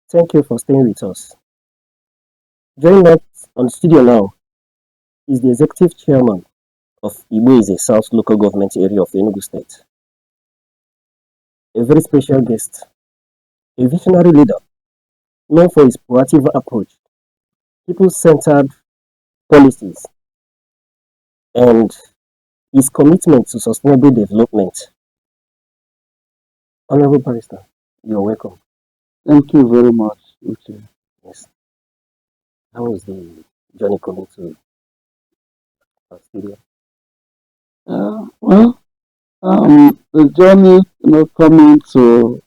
Thank you for staying with us. Joining us on the studio now is the Executive Chairman of Ejecha South Local Government Area of Enugu State, a very special guest, a visionary leader known for his proactive approach, people-centered policies, and his commitment to sustainable development. Honorable Barrister, you're welcome. Thank you very much, Uche. Yes. How is the journey coming to our studio? The journey, coming to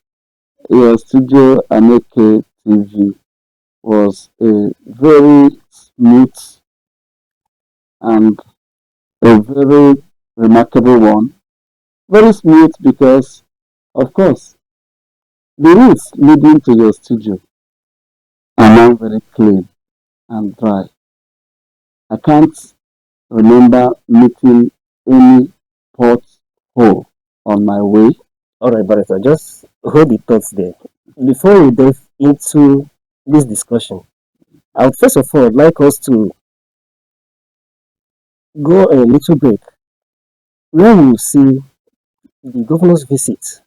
your studio and AK TV was a very smooth and a very remarkable one. Very smooth because, of course, the routes leading to your studio are now very clean and dry. I can't remember meeting any pothole on my way. All right, Barrister, just hold the thoughts there. Before we dive into this discussion, I would first of all like us to go a little break where we will see the governor's visit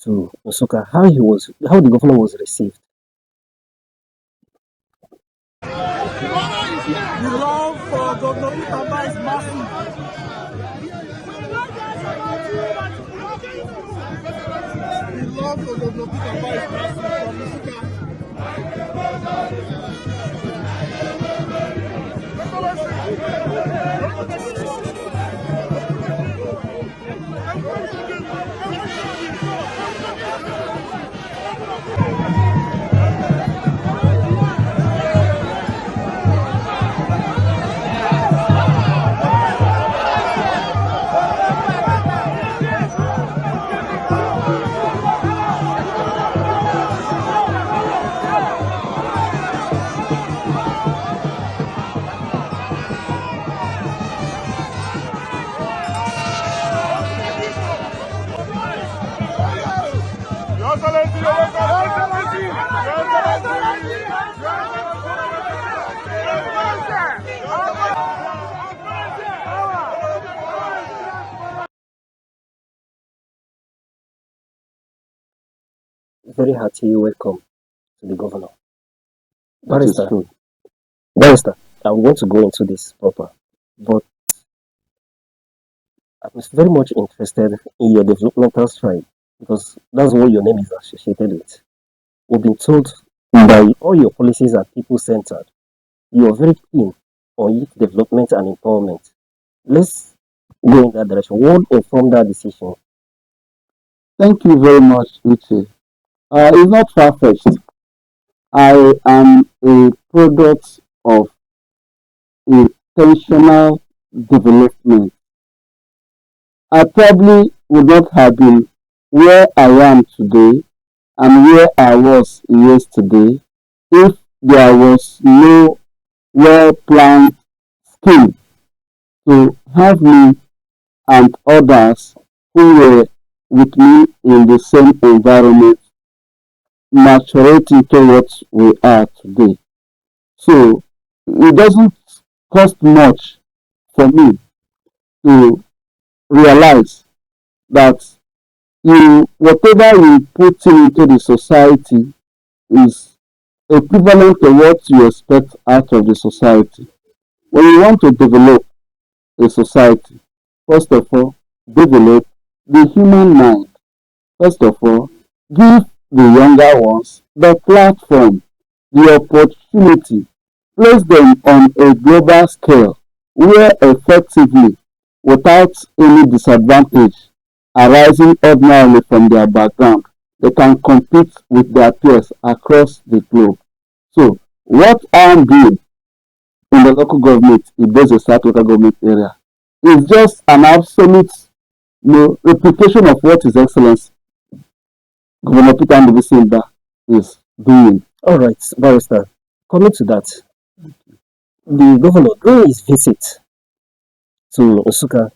to Nsukka, how the governor was received. The love for Governor Peter Mbah is massive. The love for Governor Peter Mbah is massive Very hearty welcome to the governor. That is Barrister, true. Barrister, I want to go into this proper, but I'm very much interested in your developmental stride because that's what your name is associated with. We've been told by all your policies are people centered. You are very keen on youth development and empowerment. Let's go in that direction. What informed that decision? Thank you very much, Uche. It's not far-fetched. I am a product of intentional development. I probably would not have been where I am today and where I was yesterday if there was no well-planned scheme to have me and others who were with me in the same environment maturate into what we are today. So it doesn't cost much for me to realize that whatever you put into the society is equivalent to what you expect out of the society. When you want to develop a society, first of all, develop the human mind. First of all, give the younger ones the platform, the opportunity, place them on a global scale where effectively, without any disadvantage arising ordinarily from their background, they can compete with their peers across the globe. So, what I am doing in the local government, in the South local government area, is just an absolute replication of what His Excellency Governor Peter Ndubuisi Mbah is doing. All right, Barrister, coming to that, the governor, during his visit to Nsukka,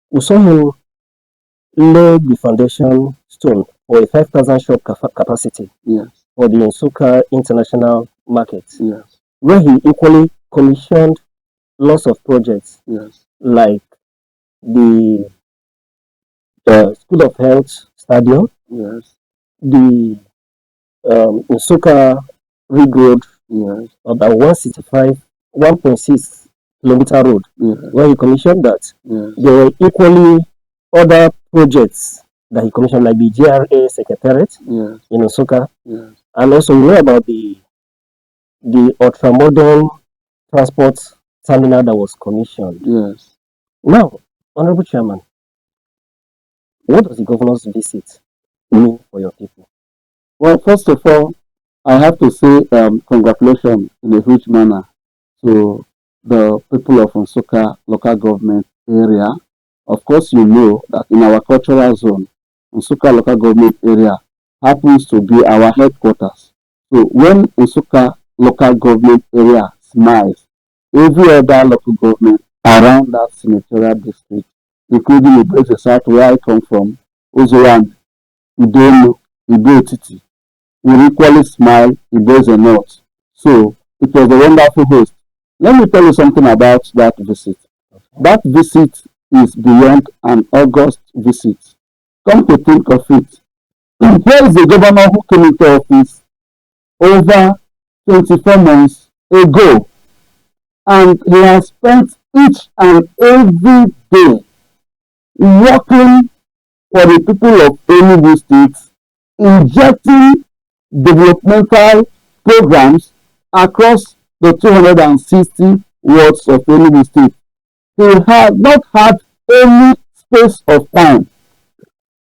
we saw him lay the foundation stone for a 5,000 shop capacity. Yes. for the Nsukka International Market, Yes. where he equally commissioned lots of projects Yes. like the School of Health Stadium, Yes. the Nsukka Rig Road, Yes. about 1.6 kilometer road, Yes. where he commissioned that. Yes. There were equally other projects that he commissioned, like the GRA Secretariat Yes. in Nsukka, Yes. and also we know about the ultra modern transport terminal that was commissioned. Yes. Now, Honorable Chairman, what does the governor's visit mean for your people? Well, first of all, I have to say congratulations in a huge manner to the people of Nsukka local government area. Of course, you know that in our cultural zone, Nsukka local government area happens to be our headquarters. So when Nsukka local government area smiles, every other local government around that senatorial district, including the South where I come from, Ozowan, Idonu, Ido-Etiti, will equally smile if there's a note. So it was a wonderful host. Let me tell you something about that visit. That visit is beyond an August visit. Come to think of it, here is a governor who came into office over 24 months ago, and he has spent each and every day working for the people of Enugu State, injecting developmental programs across the 260 wards of Enugu State. He has not had any space of time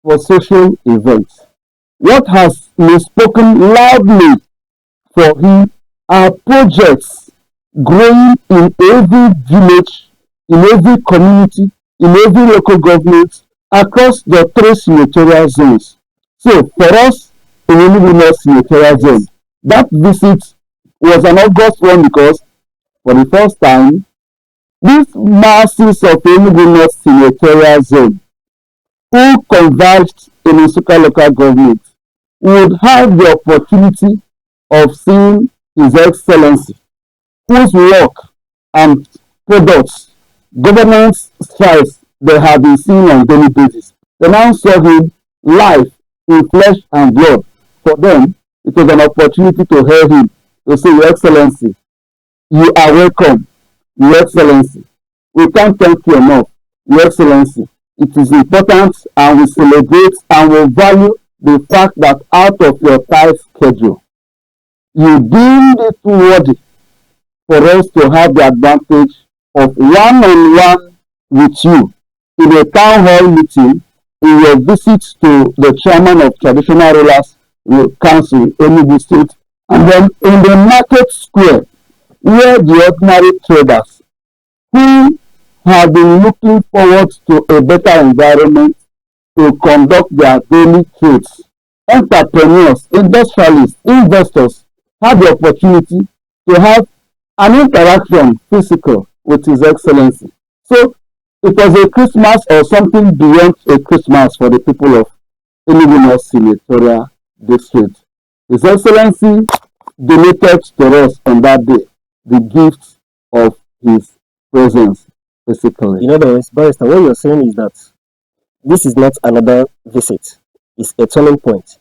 for social events. What has been spoken loudly for him are projects growing in every village, in every community, in every local government across the three senatorial zones. So for us in Enugu North senatorial zone, that visit was an August one because for the first time, these masses of Enugu North senatorial zone who converged in Nsukka local government would have the opportunity of seeing His Excellency, whose work and products, governance strides they have been seen on daily basis. They now saw him live in flesh and blood. For them, it was an opportunity to hear him, to say, Your Excellency, you are welcome, Your Excellency. We can't thank you enough, Your Excellency. It is important and we celebrate and we value the fact that out of your tight schedule, you deemed it worthy for us to have the advantage of one-on-one with you in a town hall meeting in your visit to the chairman of Traditional Rulers Council, Enugu State, and then in the market square where the ordinary traders who have been looking forward to a better environment to conduct their daily trades, entrepreneurs, industrialists, investors have the opportunity to have an interaction physical with His Excellency. So it was a Christmas or something beyond a Christmas for the people of Enugu North Senatorial District. His Excellency donated to us on that day the gift of his presence physically. You know, Barrister, what you're saying is that this is not another visit, it's a turning point.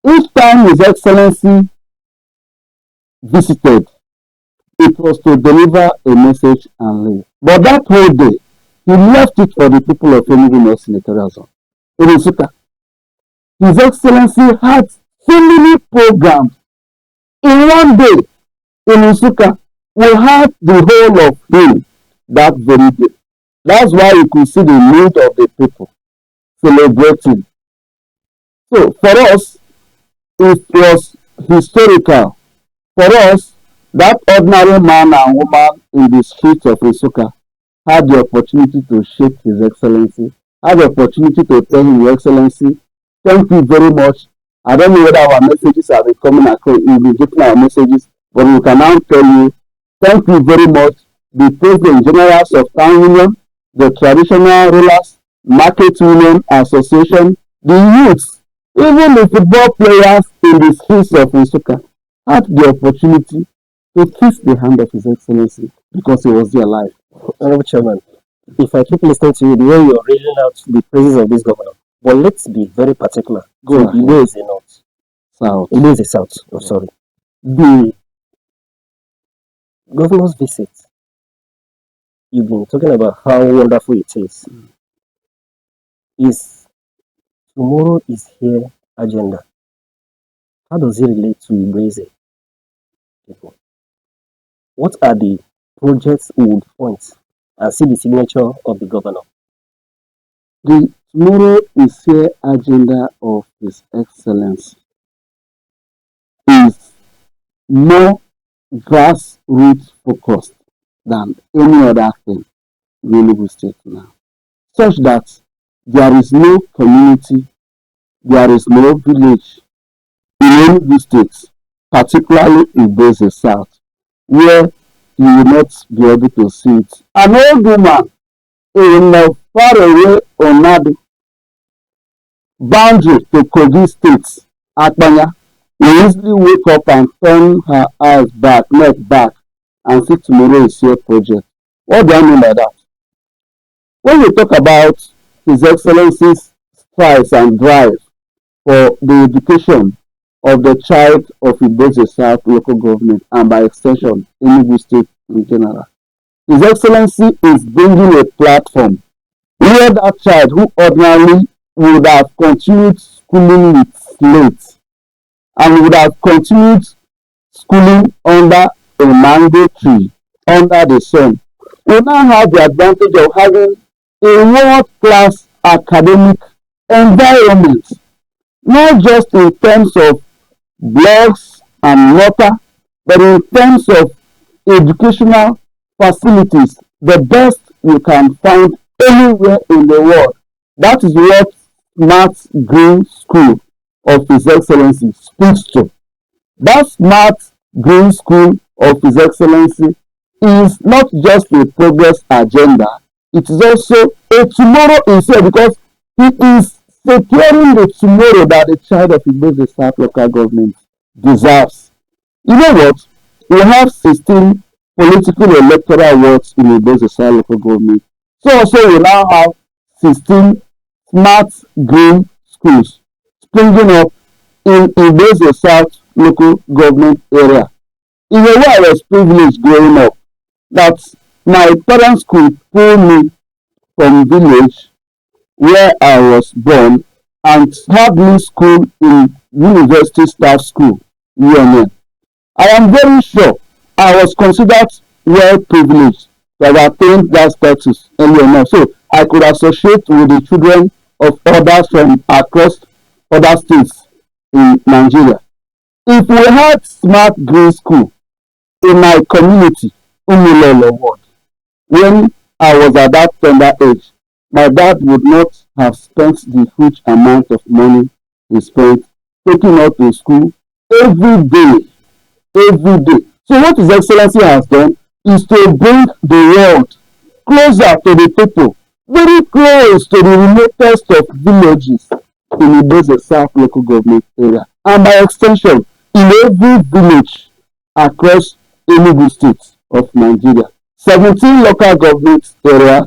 Each time His Excellency visited, it was to deliver a message and leave. But that whole day, he left it for the people of Enugu North Senatorial Zone. In Nsukka, His Excellency had so many programs. In one day, in Nsukka, we had the whole of him that very day. That's why you could see the mood of the people celebrating. So for us, it was historical. For us, that ordinary man and woman in the streets of Nsukka had the opportunity to shake His Excellency, had the opportunity to tell him, Your Excellency, thank you very much. I don't know whether our messages are coming across, you'll be getting our messages, but we can now tell you, thank you very much. The President Generals of Town Union, the Traditional Rulers, Market Union Association, the youths, Even the football players in the streets of Nsukka had the opportunity to kiss the hand of His Excellency because he was there alive. Honorable Chairman, if I keep listening to you, the way you're reading out the praises of this governor, but let's be very particular. Go ahead. Igbo is a north. South. Igbo is a south. Oh, sorry. The governor's visit, you've been talking about how wonderful it is. Is tomorrow is here agenda? How does it relate to Igbo people? What are the projects we would point and see the signature of the governor? The tomorrow is here agenda of His Excellency is more grassroots focused than any other thing in Enugu State now, such that there is no community, there is no village in Enugu State, particularly in Beze South, where you will not be able to see it. An old woman in a far away Onadu boundary to Kogi State, Akbanya, will easily wake up and turn her eyes back, neck back, and see tomorrow is your project. What do I mean by that? When we talk about His Excellency's strides and drive for the education of the child of Iboze South local government and by extension Enugu State in general, His Excellency is bringing a platform where that child who ordinarily would have continued schooling with slate and would have continued schooling under a mango tree under the sun will now have the advantage of having a world-class academic environment, not just in terms of blogs and water, but in terms of educational facilities, the best you can find anywhere in the world. That is what Smart Green School of His Excellency speaks to. That Smart Green School of His Excellency is not just a progress agenda, it is also a tomorrow is here because it is securing the tomorrow that the child of Igbo South local government deserves. You know what? We have 16 political electoral wards in Igbo South local government. So also we now have 16 smart green schools springing up in Igbo South local government area. In a way, I was privileged growing up that my parents could pull me from village where I was born and have me school in University Staff School, UNN. I am very sure I was considered well privileged to have attained that status early enough, so I could associate with the children of others from across other states in Nigeria. If we had smart green school in my community, Umulele ward, when I was at that tender age, my dad would not have spent the huge amount of money he spent taking us to school every day. Every day. So what His Excellency has done is to bring the world closer to the people, very close to the remotest of villages in Igbo South local government area, and by extension in every village across Enugu State of Nigeria. 17 local government area,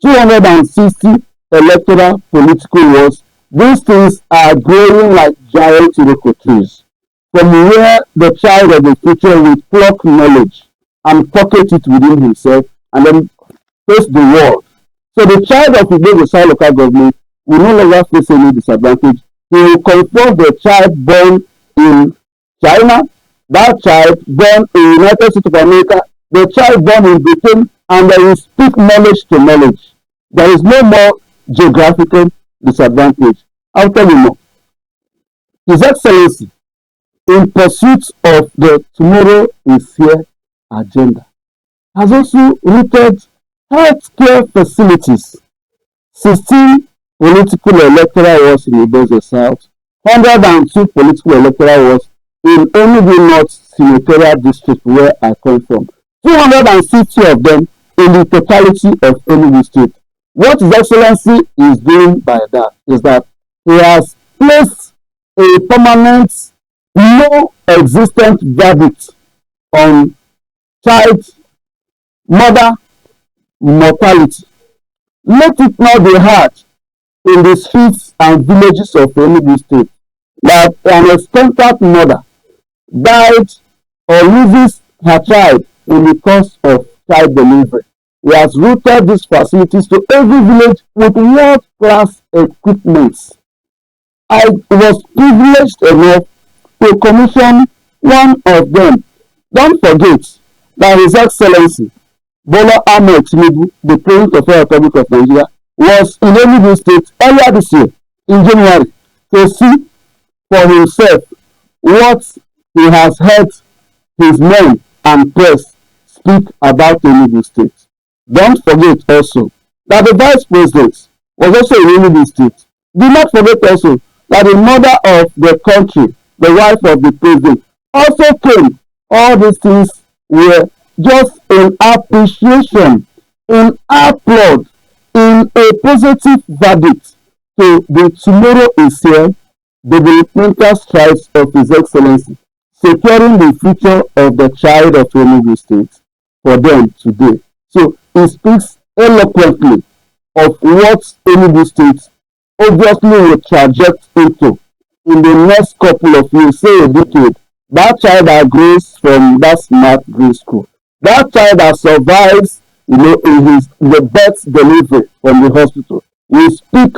260 electoral political wards. These things are growing like giant iroko trees, from where the child of the future will pluck knowledge and pocket it within himself and then face the world. So the child of Igbo South local government will no longer face any disadvantage. He will confront the child born in China, that child born in the United States of America, the child born in Britain, and they will speak knowledge to knowledge. There is no more geographical disadvantage. I'll tell you more. His Excellency, in pursuit of the tomorrow is here agenda, has also rooted healthcare facilities, 16 political electoral wards in Igbo South, 102 political electoral wards in Enugu North Senatorial District where I come from, 260 of them in the totality of Enugu State. What His Excellency is doing by that is that he has placed a permanent, no existent verdict on child mother mortality. Let it not be heard in the streets and villages of Enugu State that an expectant mother died or loses her child in the course of child delivery. He has routed these facilities to every village with world-class equipment. I was privileged enough to commission one of them. Don't forget that His Excellency Bola Ahmed Tinubu, the President of the Republic of Nigeria, was in Enugu State earlier this year in January to see for himself what he has heard his men and press speak about Enugu State. Don't forget also that the Vice President was also in Enugu State. Do not forget also that the mother of the country, the wife of the president, also came. All these things were just in appreciation, in applaud, in a positive verdict to the tomorrow is here developmental strides of His Excellency, securing the future of the child of Enugu State for them today. So it speaks eloquently of what Enugu State obviously will traject into in the next couple of years, say a decade. That child that grows from that smart grade school, that child that survives, in the birth delivery from the hospital, will speak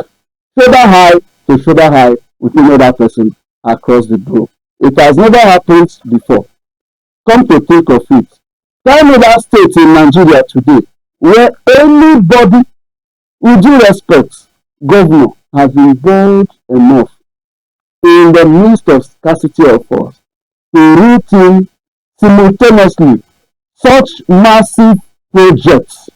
shoulder high to shoulder high with any other person across the globe. It has never happened before. Come to think of it, tell me that state in Nigeria today where anybody, with due respect, governor has been bold enough in the midst of scarcity of us to root in simultaneously such massive projects,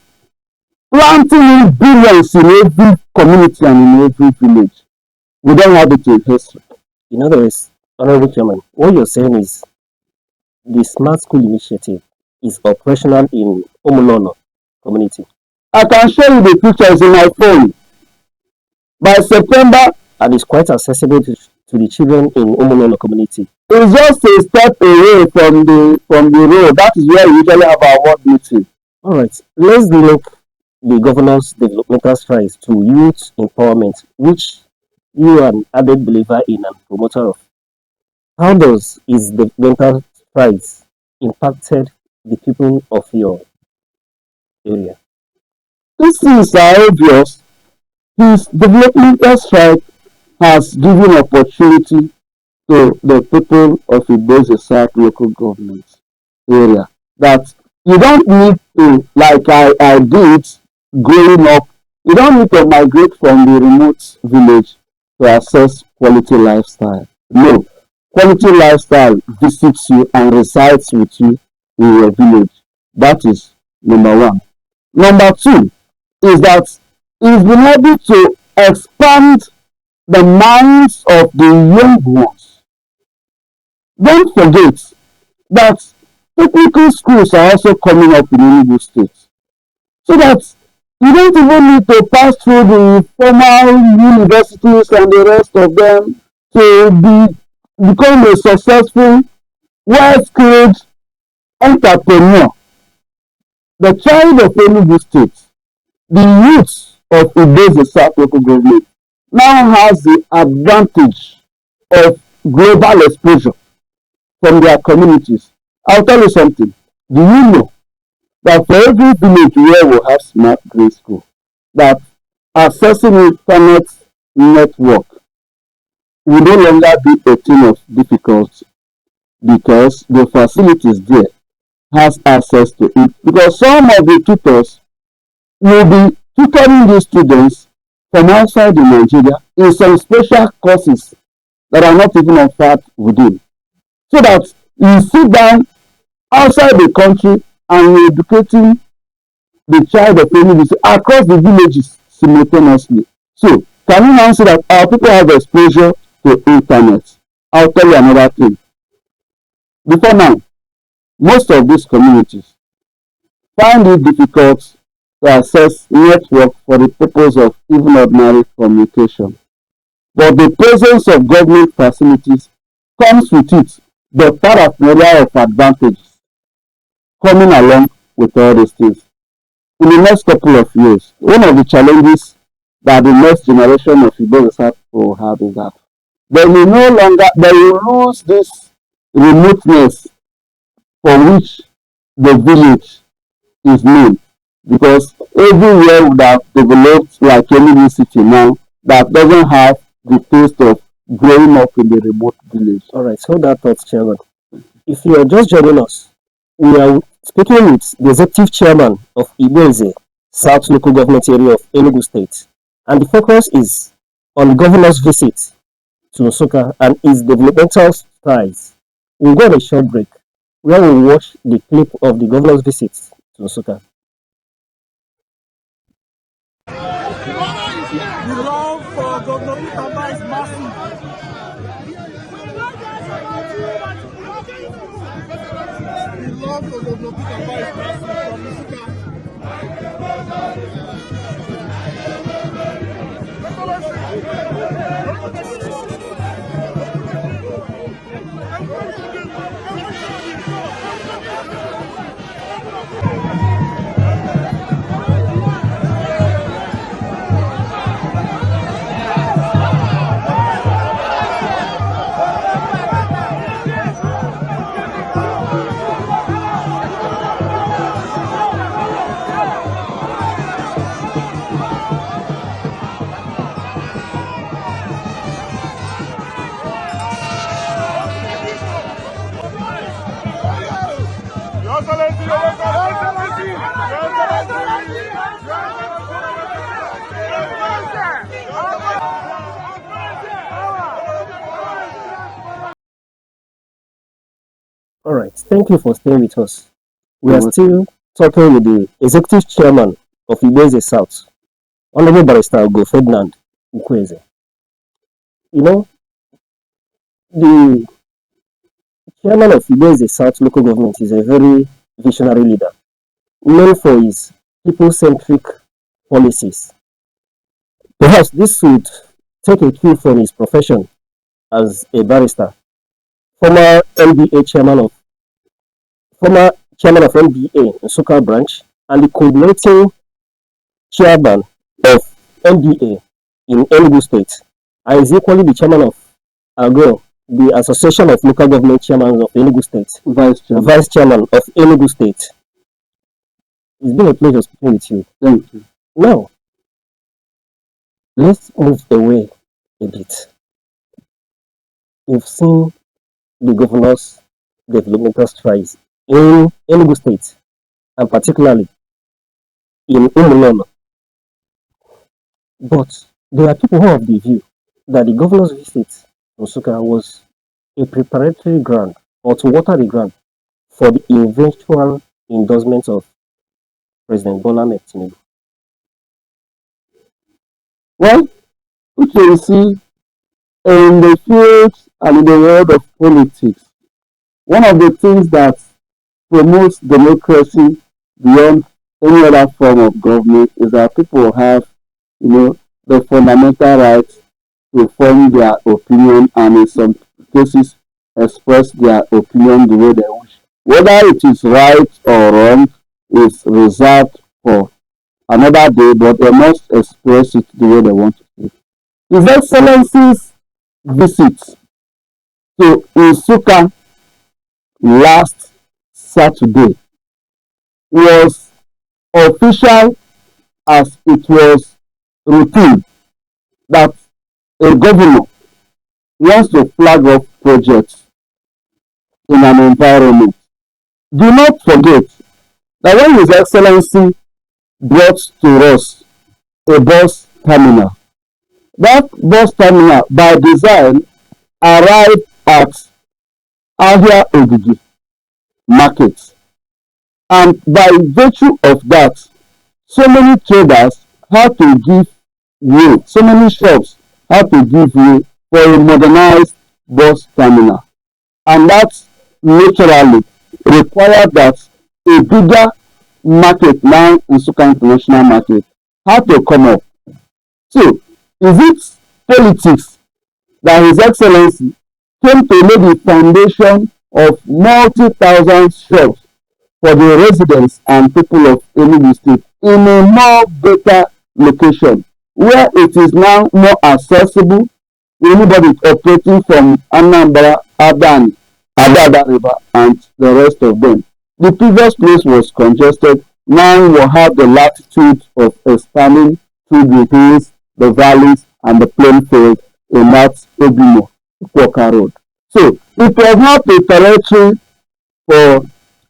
planting in billions in every community and in every village. We don't have it in history. In other words, Honorable Chairman, what you're saying is the Smart School Initiative is operational in Omolono community. I can show you the pictures in my phone. By September, And it's quite accessible to the children in Omolono community. it's just a step away from the road. That is where we usually have our ward meeting. All right, let's link the governor's developmental strides to youth empowerment, which you are an added believer in and promoter of. How does his developmental strides impacted the people of your area? These things are obvious. His developmental stride has given opportunity to the people of Iboze South local government area that you don't need to, like I did growing up, you don't need to migrate from the remote village to access quality lifestyle. No, quality lifestyle visits you and resides with you in your village. That is number one. Number two is that he's been able to expand the minds of the young ones. Don't forget that technical schools are also coming up in Enugu State. So that you don't even need to pass through the formal universities and the rest of them to become a successful, well-skilled entrepreneur. The child of Enugu State, the youth of Iboze South local government, now has the advantage of global exposure from their communities. I'll tell you something. Do you know that for every village where we have smart grade school, that accessing internet network will no longer be a thing of difficulty because the facilities there has access to it. Because some of the tutors will be tutoring these students from outside in Nigeria in some special courses that are not even offered within. So that you sit down outside the country and you're educating the child of Enugu across the villages simultaneously. So can you now see that our people have exposure to internet? I'll tell you another thing. Before now, most of these communities find it difficult to access network for the purpose of even ordinary communication. but the presence of government facilities comes with it the paraphernalia of advantages coming along with all these things. In the next couple of years, one of the challenges that the next generation of Igbo South will have is that they will lose this remoteness for which the village is known, because everywhere would have developed like any new city now that doesn't have the taste of growing up in the remote village. All right, so that thought, Chairman. If you are just joining us, we are speaking with the executive chairman of Ejecha, South Local Government Area of Enugu State, and the focus is on governor's visit to Nsukka and its developmental strides. We'll go on a short break where we'll watch the clip of the governor's visit to Nsukka. The love for Governor Peter Mbah is massive. The love for Governor Peter Mbah is massive from All right, thank you for staying with us. We are still talking with the executive chairman of Ejecha South, Honorable Barrister Ferdinand Ukweze. You know, the chairman of Ejecha South local government is a very visionary leader, known for his people-centric policies. Perhaps this would take a cue from his profession as a barrister, former chairman of NBA Nsukka branch, and the coordinating chairman of NBA in Enugu State, and is equally the chairman of AGO, the Association of Local Government Chairmen of Enugu State, vice chairman of Enugu State. It's been a pleasure speaking with you. Thank you. Now, let's move away a bit. We've seen the governor's developmental strides in Enugu State, and particularly in Umuloma. But there are people who have the view that the governor's visit to Nsukka was a preparatory ground, or to water the ground, for the eventual endorsement of President Bola Tinubu. Well, we can see in the field and in the world of politics, one of the things that promotes democracy beyond any other form of government is that people have, the fundamental right to form their opinion and in some cases express their opinion the way they wish. Whether it is right or wrong is reserved for another day, but they must express it the way they want to. His Excellency's visit to Nsukka last Saturday was official as it was routine that a governor wants to flag off projects in an environment. Do not forget that when His Excellency brought to us a bus terminal, that bus terminal by design arrived at Ahia Ogigi market, and by virtue of that, so many traders had to give way, so many shops had to give way for a modernized bus terminal, and that naturally required that a bigger market, now Nsukka International Market, had to come up. So, is it politics that His Excellency came to lay the foundation of multi-thousand shops for the residents and people of Enugu State in a more better location where it is now more accessible to anybody operating from Anambra, Adan, Adada River, and the rest of them. The previous place was congested. Now we have the latitude of expanding through the hills, the valleys, and the plain field in that Obimo, Kwoka Road. So it was not a territory for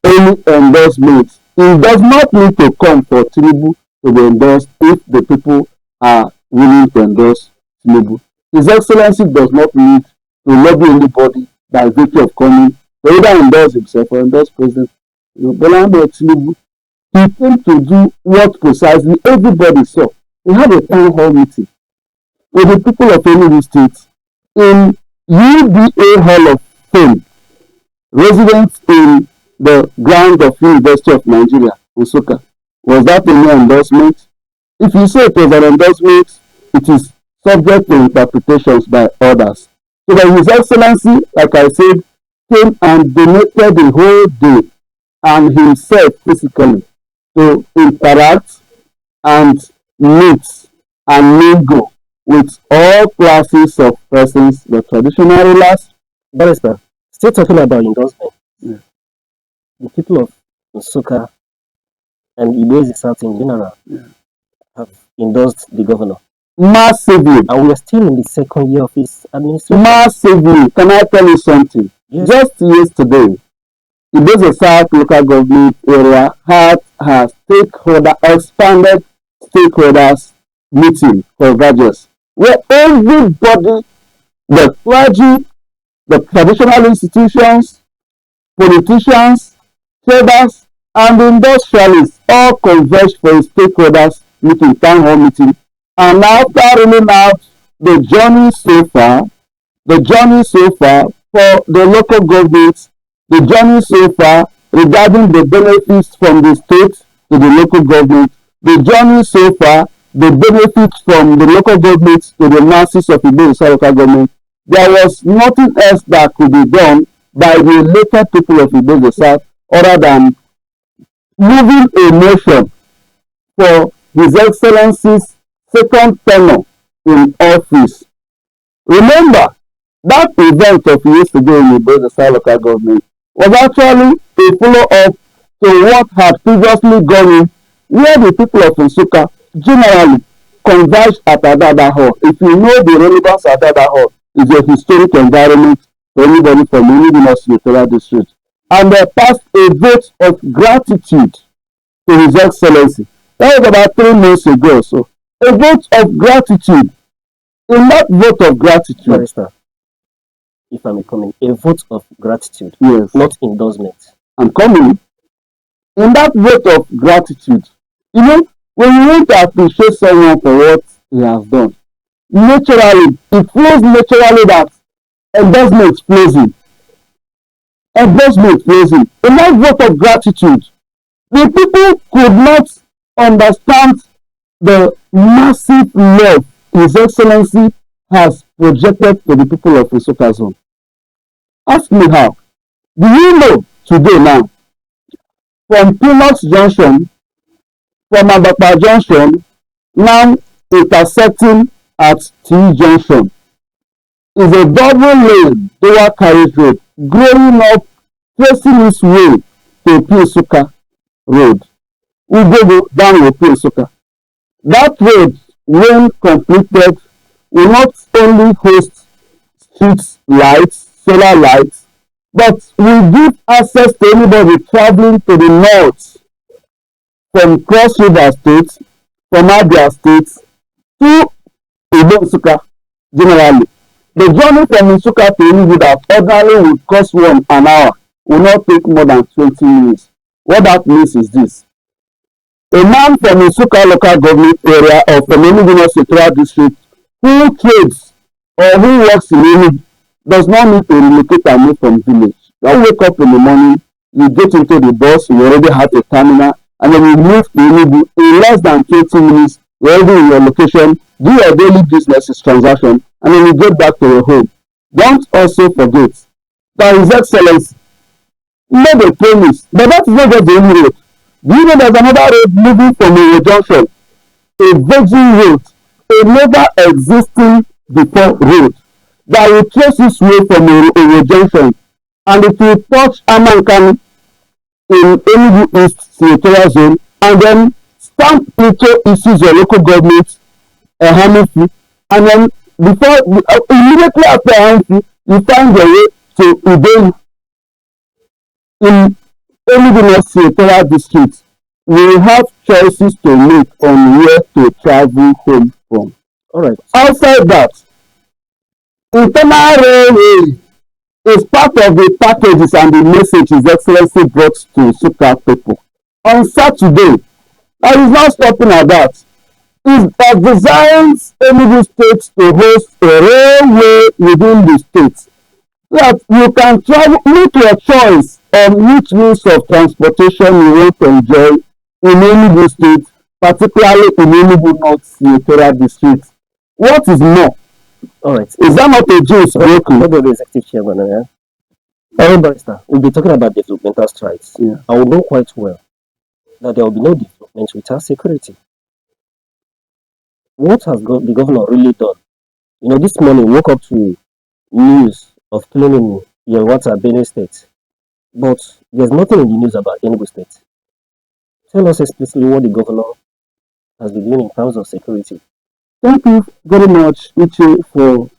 any endorsement. It does not need to come for Tinubu to be endorsed if the people are willing to endorse Tinubu. His Excellency does not need to lobby anybody by virtue of coming to either endorse himself or endorse President Bola Tinubu. He came to do what precisely everybody saw. We had a town hall meeting with the people of Enugu State in UBA Hall of Fame, residents in the ground of University of Nigeria, Nsukka. Was that a new endorsement? If you say it was an endorsement, it is subject to interpretations by others. So that His Excellency, like I said, came and donated the whole day and himself physically to interact and meet and mingle with all classes of persons, the traditional rulers. Barrister, still talking about endorsement. The people of Nsukka and Igbo South in general have endorsed the governor. Massively. And we are still in the second year of his administration. Massively. Can I tell you something? Yes. Just yesterday, Igbo South local government area had her expanded stakeholders meeting convergence, where everybody, the clergy, the traditional institutions, politicians, traders, and industrialists all converged for a stakeholders meeting, town hall meeting. And after rolling out the journey so far for the local governments, the journey so far regarding the benefits from the state to the local government, the journey so far, the benefits from the local government to the masses of the local government, there was nothing else that could be done by the elected people of the South other than moving a motion for His Excellency's second tenure in office. Remember, that event of yesterday in the South local government was actually a follow-up to what had previously gone in, where the people of Nsukka generally converged at Adada Hall. If you know the relevance of Adada Hall, is a historic environment for anybody from any senatorial district. And they passed a vote of gratitude to His Excellency. That was about 3 months ago. So, a vote of gratitude. In that vote of gratitude, Barrister, if I may come in, a vote of gratitude, yes, not endorsement. I'm coming. In that vote of gratitude, you know, when you want to appreciate someone for what he has done, naturally, it flows naturally that endorsement flows in. Endorsement flows in. In that vote of gratitude, the people could not understand the massive love His Excellency has projected to the people of Nsukka zone. Ask me how. Do you know today now, from Peanuts Junction, from Abapa Junction, now intersecting at T Junction, is a double lane dual carriage road growing up, facing its way to Nsukka Road. We go down with Nsukka. That road, when completed, will not only host street lights, solar lights, but will give access to anybody traveling to the north from Cross River State, from Abia State, to Nsukka generally. The journey from Nsukka to Enugu that ordinarily would cost 1 hour will not take more than 20 minutes. What that means is this. A man from Nsukka local government area or from Enugu Central District who trades or who works in Enugu does not need to relocate and move from village. You wake up in the morning, you get into the bus, you already have a terminal, and then you move to Enugu in less than 20 minutes. wherever in your location, do your daily business transaction, and then you get back to your home. Don't also forget that His Excellency made a promise, but that is not just the only road. Do you know there's another road moving from a junction, a virgin road, a never existing before road that will trace its way from a junction, and it will touch Amankani in Enugu East Senatorial Zone, and then stamp into issues of local government, Hamifi, and then immediately after Hamifi, you find your way to Udeyi in Enugu North Senatorial District. We have choices to make on where to travel home from. All right. Outside that, internal railway is part of the packages and the message His Excellency brought to Nsukka people. On Saturday, that is not stopping at that. It designs Enugu State to host a railway within the state, that you can travel, make your choice on which means of transportation you want to enjoy in Enugu State, particularly in Enugu North Senatorial District. What is more? All right. Is that not a juice broken? Not the executive chairman, yeah? Barrister, we'll be talking about developmental strides. Yeah. I will know quite well that there will be no development without security. What has the governor really done? You know, this morning we woke up to news of claiming Yelwata, Benue State, but there's nothing in the news about Enugu State. Tell us explicitly what the governor has been doing in terms of security. Thank you very much, Uche, for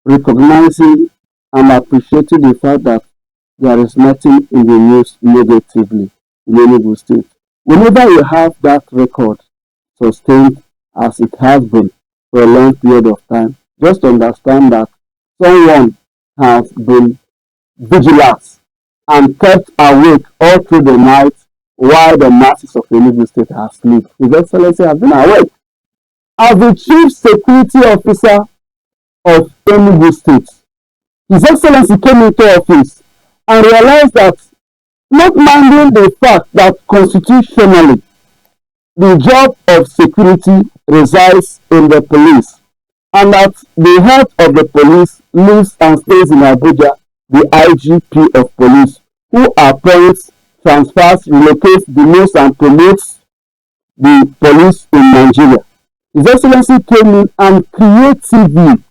recognizing and appreciating the fact that there is nothing in the news negatively in Enugu State. Whenever you have that record sustained as it has been for a long period of time, just understand that someone has been vigilant and kept awake all through the night while the masses of Enugu State have slept. His Excellency has been awake. As the Chief Security Officer of Enugu State, His Excellency came into office and realized that, not minding the fact that constitutionally the job of security resides in the police, and that the head of the police lives and stays in Abuja, the IGP of police, who appoints, transfers, relocates, demotes, and promotes the police in Nigeria. His Excellency came in and creatively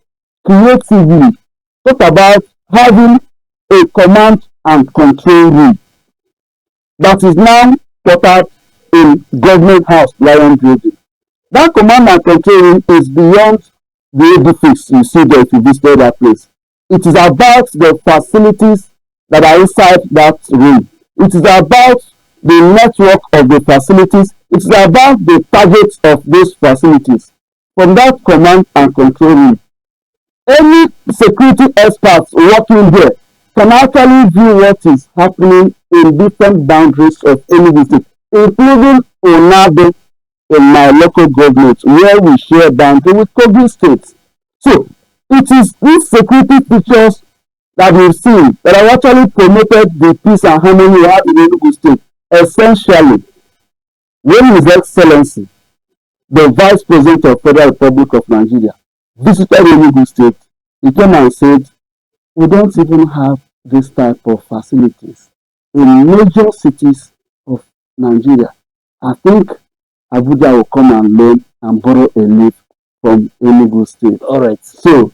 talked about having a command and control room that is now quartered in Government House, Lion Building. That command and control room is beyond the edifice you see there if you visit that place. It is about the facilities that are inside that room. It is about the network of the facilities. It is about the targets of those facilities. From that command and control room, any security experts working here can actually view what is happening in different boundaries of Enugu State, including Onabo in my local government, where we share boundary with Kogi State. So it is these security features that we've seen that have actually promoted the peace and harmony we have in Enugu State. Essentially, when His Excellency, the Vice President of Federal Republic of Nigeria, visited Enugu State, he came and said, we don't even have this type of facilities in major cities of Nigeria. I think Abuja will come and learn and borrow a leaf from Enugu State. All right. So,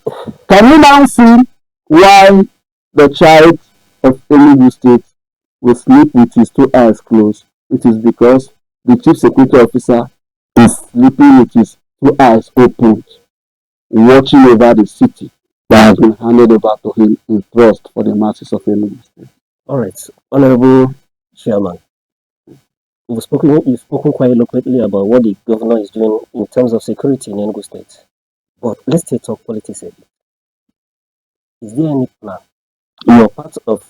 can you now see why the child of Enugu State will sleep with his two eyes closed? It is because the Chief Security Officer is sleeping with his two eyes open, watching over the city that has been handed over to him in trust for the masses of Enugu State. All right, Honorable Chairman, you've spoken quite eloquently about what the governor is doing in terms of security in Enugu State. But let's talk politics a bit. Is there any plan? You are part of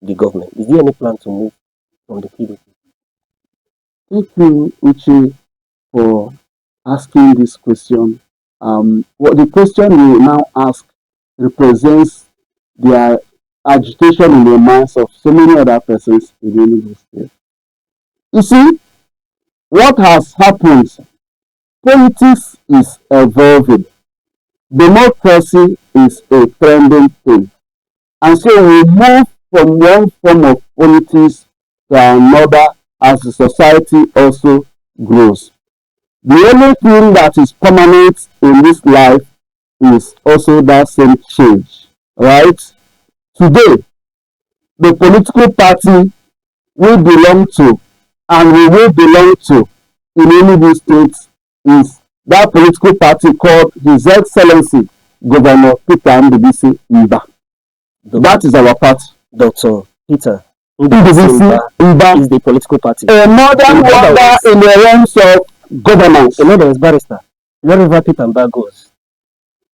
the government. Is there any plan to move from the PDP? Thank you, Uche, for asking this question. What the question you now ask represents the agitation in the minds of so many other persons in Enugu State. You see, what has happened Politics is evolving. Democracy is a trending thing. And so we move from one form of politics to another as the society also grows. The only thing that is permanent in this life is also that same change, right? Today, the political party we belong to and we will belong to in Enugu State is that political party called His Excellency Governor Peter Ndubuisi Mbah. That is our party. Dr. Peter Ndubuisi Mbah is the political party. A modern wonder in the realms of governance. In other words, barrister, wherever Peter Mbah goes,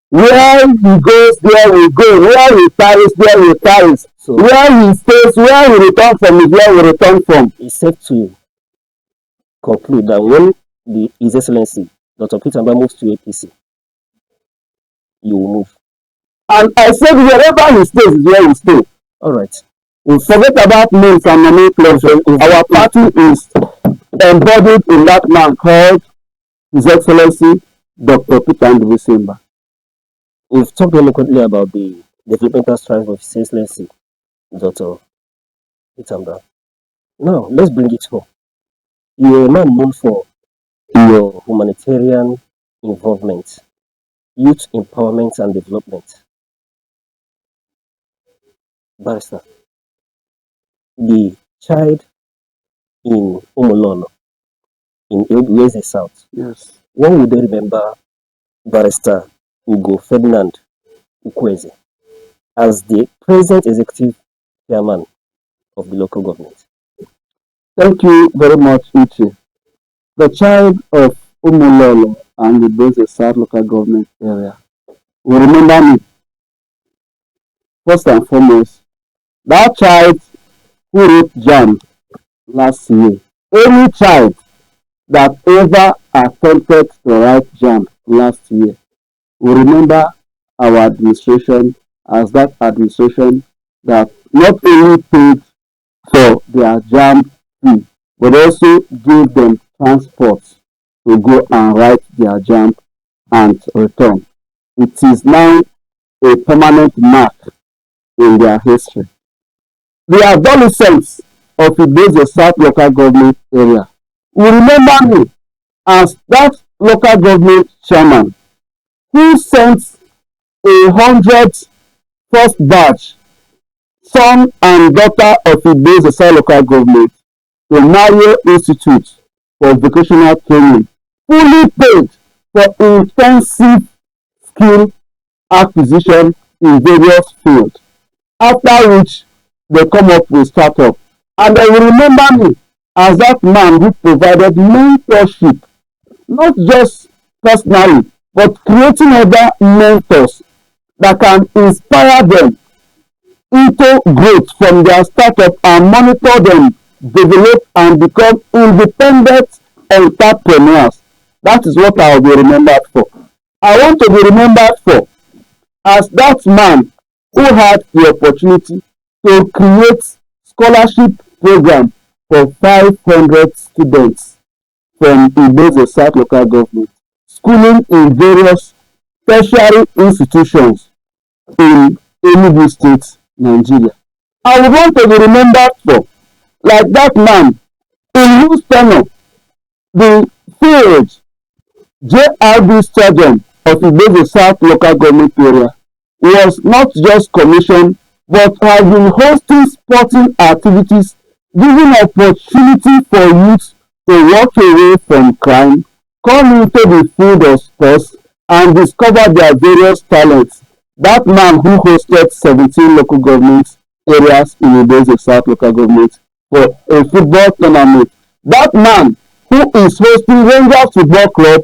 where he goes, there we go. Where he tarries, there we tarry. So, where he stays, where he returns from is where we return from. It's safe to conclude that when His Excellency Dr. Peter Mbah moves to APC, you will move. And I said wherever he stays is where we stay. All right. We forget about names and nomenclature. Our party is embodied in that man called His Excellency Dr. Peter Ndubuisi Mbah. We've talked eloquently about the developmental strides of His Excellency Dr. Peter Mbah. Now, let's bring it home. You're a man known for your humanitarian involvement, youth empowerment and development. Barrister, the child in Umulolo, in Ejecha South. Yes. When would they remember Barrister Ugo Ferdinand Ukweze as the present executive chairman of the local government? Thank you very much, Uche. The child of Umulolo and the Ejecha South local government area will remember me. First and foremost, that child who wrote JAMB last year, any child that ever attempted to write JAMB last year will remember our administration as that administration that not only paid for their JAMB fee, but also gave them transport to go and write their JAMB and return. It is now a permanent mark in their history. The adolescents of Ejecha South local government area will remember me as that local government chairman who sent 100 first batch son and daughter of Ejecha South local government to Mario Institute for vocational training, fully paid for intensive skill acquisition in various fields. After which they come up with startup. And they will remember me as that man who provided mentorship, not just personally, but creating other mentors that can inspire them into growth from their startup and monitor them, develop and become independent entrepreneurs. That is what I will be remembered for. I want to be remembered for as that man who had the opportunity to create scholarship program for 500 students from Ejecha South local government, schooling in various tertiary institutions in Enugu State, Nigeria. I would want to be remembered for, like that man in whose tenure the field JRB Stadium of Ejecha South local government area was not just commissioned but has been hosting sporting activities, giving opportunity for youth to walk away from crime, come into the field of sports, and discover their various talents. That man who hosted 17 local government areas in Ejecha South local government for a football tournament. That man who is hosting Rangers Football Club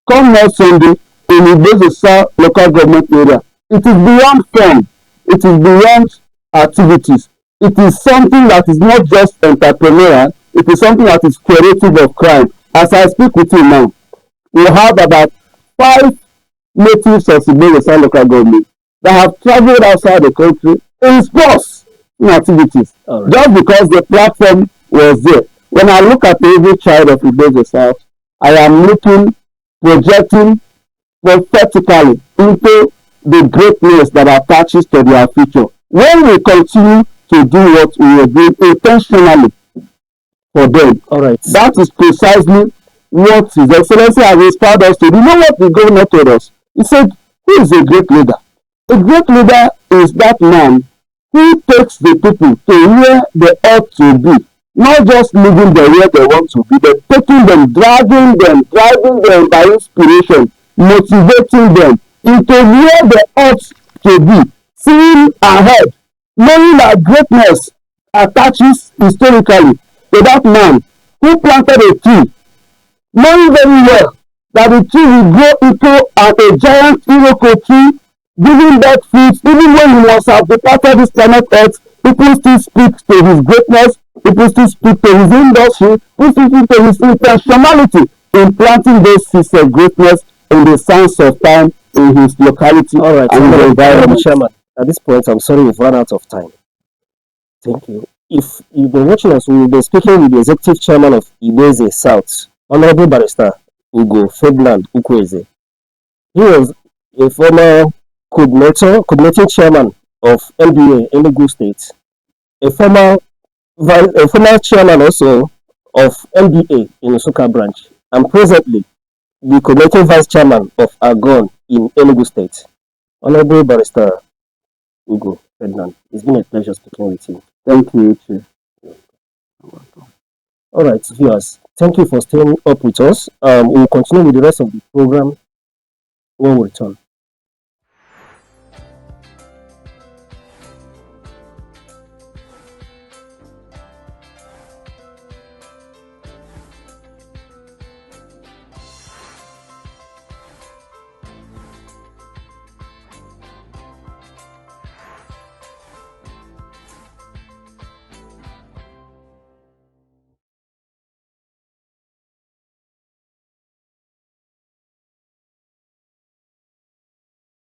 come next Sunday in Ejecha South local government area. It is beyond fun. It is beyond activities. It is something that is not just entrepreneurial. It is something that is creative of crime. As I speak with you now, we have about 5 natives of Ejecha South local government that have traveled outside the country in sports in activities. Right. Just because the platform was there. When I look at every child of Ejecha South, I am looking projecting prophetically into the greatness that attaches to their future. When we continue to do what we are doing intentionally for them, All right. that is precisely what His Excellency has inspired us to do. You know what the governor told us? He said, who is a great leader? A great leader is that man who takes the people to where they ought to be, not just leaving them where they want to be, but taking them, driving them by inspiration, motivating them into where they ought to be, seeing ahead, knowing that greatness attaches historically to that man who planted a tree, knowing very well that the tree will grow into a giant iroko tree, giving birth fruits. Even when he must have departed this planet Earth, people still speak to his greatness, people still speak to his industry, people still speak to his intentionality in planting those seeds of greatness in the sands of time in his locality. All right. And the environment. Chairman, at this point, I'm sorry we've run out of time. Thank you. If you've been watching us, we've been speaking with the executive chairman of Igbeze South, Honorable Barrister Ugo Ferdinand Ukwueze. He was a former coordinating chairman of NBA Enugu State, a former chairman also of NBA in Nsukka branch, and presently the coordinating vice chairman of Agon in Enugu State. Honorable Barrister Ugo Ferdinand, it's been a pleasure speaking with you. Thank you, Chief. All right, viewers, thank you for staying up with us. We'll continue with the rest of the program when we return.